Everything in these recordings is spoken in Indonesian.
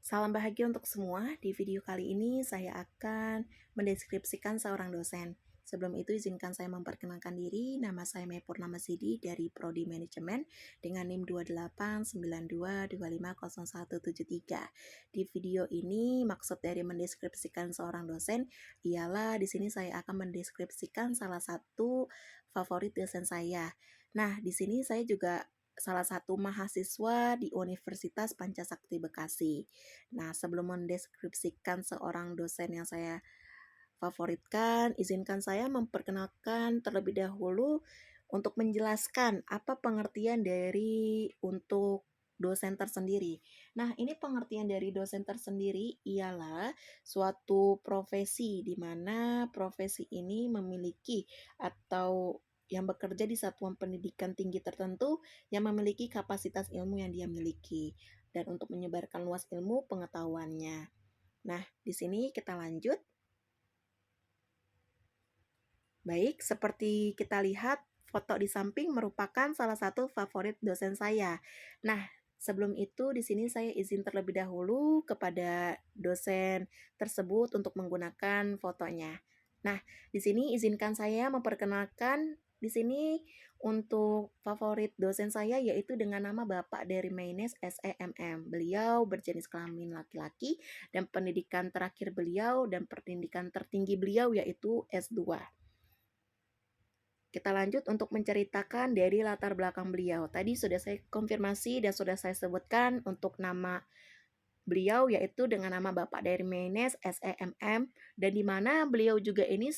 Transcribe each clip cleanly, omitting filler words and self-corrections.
Salam bahagia untuk semua. Di video kali ini saya akan mendeskripsikan seorang dosen. Sebelum itu izinkan saya memperkenalkan diri. Nama saya Mei Purnama Sidi dari Prodi Manajemen dengan NIM 2892250173. Di video ini maksud dari mendeskripsikan seorang dosen ialah di sini saya akan mendeskripsikan salah satu favorit dosen saya. Nah, di sini saya juga salah satu mahasiswa di Universitas Pancasakti Bekasi. Nah, sebelum mendeskripsikan seorang dosen yang saya favoritkan, izinkan saya memperkenalkan terlebih dahulu untuk menjelaskan apa pengertian dari untuk dosen tersendiri. Nah, ini pengertian dari dosen tersendiri ialah suatu profesi di mana profesi ini memiliki atau yang bekerja di satuan pendidikan tinggi tertentu yang memiliki kapasitas ilmu yang dia miliki dan untuk menyebarkan luas ilmu pengetahuannya. Nah, di sini kita lanjut. Baik, seperti kita lihat, foto di samping merupakan salah satu favorit dosen saya. Nah, sebelum itu di sini saya izin terlebih dahulu kepada dosen tersebut untuk menggunakan fotonya. Nah, di sini izinkan saya memperkenalkan di sini untuk favorit dosen saya yaitu dengan nama Bapak Dery Maynes SEMM. Beliau berjenis kelamin laki-laki dan pendidikan terakhir beliau dan pendidikan tertinggi beliau yaitu S2. Kita lanjut untuk menceritakan dari latar belakang beliau. Tadi sudah saya konfirmasi dan sudah saya sebutkan untuk nama beliau yaitu dengan nama Bapak Dery Maynes SEMM dan di mana beliau juga ini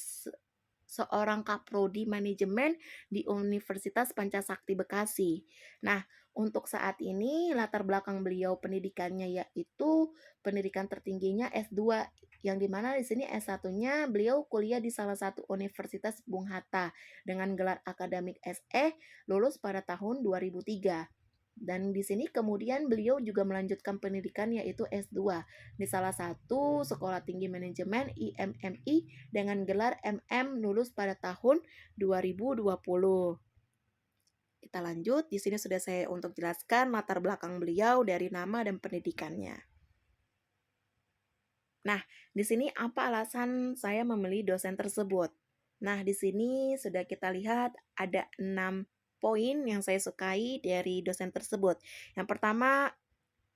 seorang kaprodi manajemen di Universitas Pancasakti Bekasi. Nah, untuk saat ini latar belakang beliau pendidikannya yaitu pendidikan tertingginya S2 yang dimana di sini S1-nya beliau kuliah di salah satu Universitas Bung Hatta dengan gelar akademik SE lulus pada tahun 2003. Dan di sini kemudian beliau juga melanjutkan pendidikan yaitu S2 di salah satu Sekolah Tinggi Manajemen IMMI dengan gelar MM lulus pada tahun 2020. Kita lanjut, di sini sudah saya untuk jelaskan latar belakang beliau dari nama dan pendidikannya. Nah, di sini apa alasan saya memilih dosen tersebut? Nah, di sini sudah kita lihat ada 6 poin yang saya sukai dari dosen tersebut. Yang pertama,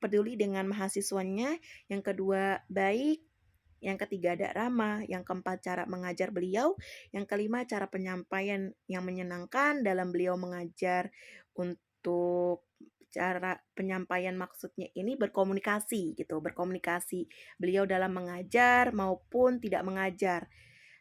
peduli dengan mahasiswanya, yang kedua, baik, yang ketiga, ada ramah, yang keempat, cara mengajar beliau, yang kelima, cara penyampaian yang menyenangkan dalam beliau mengajar. Untuk cara penyampaian maksudnya ini berkomunikasi gitu, berkomunikasi beliau dalam mengajar maupun tidak mengajar.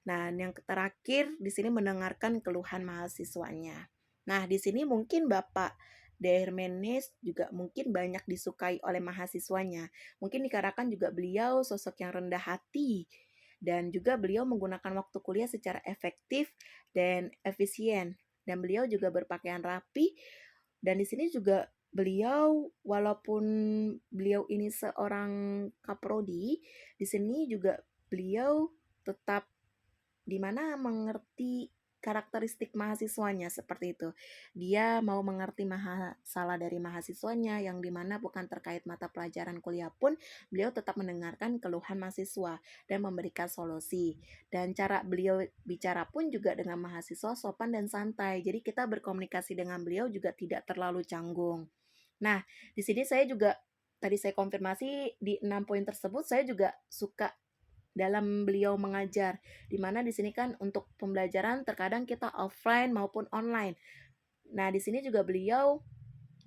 Nah, yang terakhir di sini mendengarkan keluhan mahasiswanya. Nah, di sini mungkin Bapak Dermenes juga mungkin banyak disukai oleh mahasiswanya. Mungkin dikarenakan juga beliau sosok yang rendah hati dan juga beliau menggunakan waktu kuliah secara efektif dan efisien. Dan beliau juga berpakaian rapi dan di sini juga beliau walaupun beliau ini seorang kaprodi, di sini juga beliau tetap di mana mengerti karakteristik mahasiswanya seperti itu. Dia mau mengerti masalah dari mahasiswanya yang dimana bukan terkait mata pelajaran kuliah pun beliau tetap mendengarkan keluhan mahasiswa dan memberikan solusi. Dan cara beliau bicara pun juga dengan mahasiswa sopan dan santai. Jadi kita berkomunikasi dengan beliau juga tidak terlalu canggung. Nah, di sini saya juga tadi saya konfirmasi di 6 poin tersebut saya juga suka dalam beliau mengajar. Di mana di sini kan untuk pembelajaran terkadang kita offline maupun online. Nah, di sini juga beliau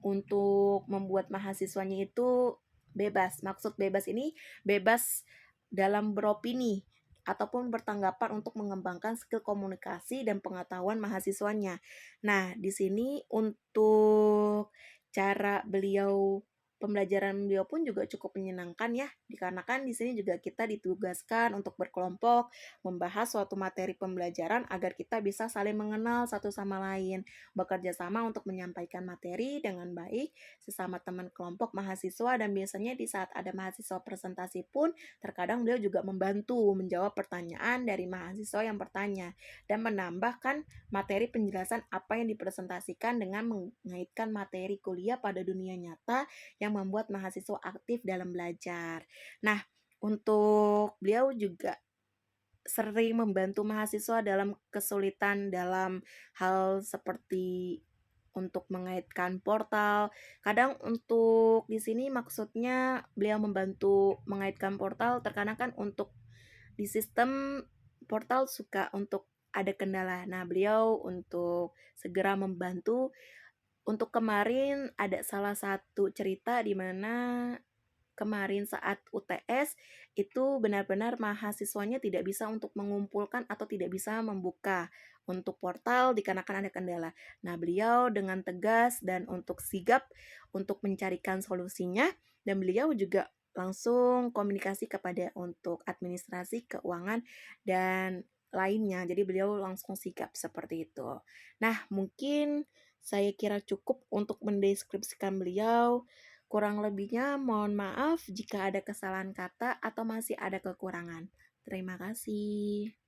untuk membuat mahasiswanya itu bebas. Maksud bebas ini bebas dalam beropini ataupun bertanggapan untuk mengembangkan skill komunikasi dan pengetahuan mahasiswanya. Nah, di sini untuk cara beliau pembelajaran beliau pun juga cukup menyenangkan ya, dikarenakan di sini juga kita ditugaskan untuk berkelompok, membahas suatu materi pembelajaran agar kita bisa saling mengenal satu sama lain, bekerja sama untuk menyampaikan materi dengan baik sesama teman kelompok mahasiswa dan biasanya di saat ada mahasiswa presentasi pun terkadang beliau juga membantu menjawab pertanyaan dari mahasiswa yang bertanya dan menambahkan materi penjelasan apa yang dipresentasikan dengan mengaitkan materi kuliah pada dunia nyata yang yang membuat mahasiswa aktif dalam belajar. Nah, untuk beliau juga sering membantu mahasiswa dalam kesulitan dalam hal seperti untuk mengaitkan portal. Kadang untuk di sini maksudnya beliau membantu mengaitkan portal, terkadang kan untuk di sistem portal suka untuk ada kendala. Nah, beliau untuk segera membantu. Untuk kemarin ada salah satu cerita di mana kemarin saat UTS itu benar-benar mahasiswanya tidak bisa untuk mengumpulkan atau tidak bisa membuka untuk portal dikarenakan ada kendala. Nah, beliau dengan tegas dan untuk sigap untuk mencarikan solusinya, dan beliau juga langsung komunikasi kepada untuk administrasi keuangan dan lainnya. Jadi beliau langsung sigap seperti itu. Nah, mungkin saya kira cukup untuk mendeskripsikan beliau. Kurang lebihnya mohon maaf jika ada kesalahan kata atau masih ada kekurangan. Terima kasih.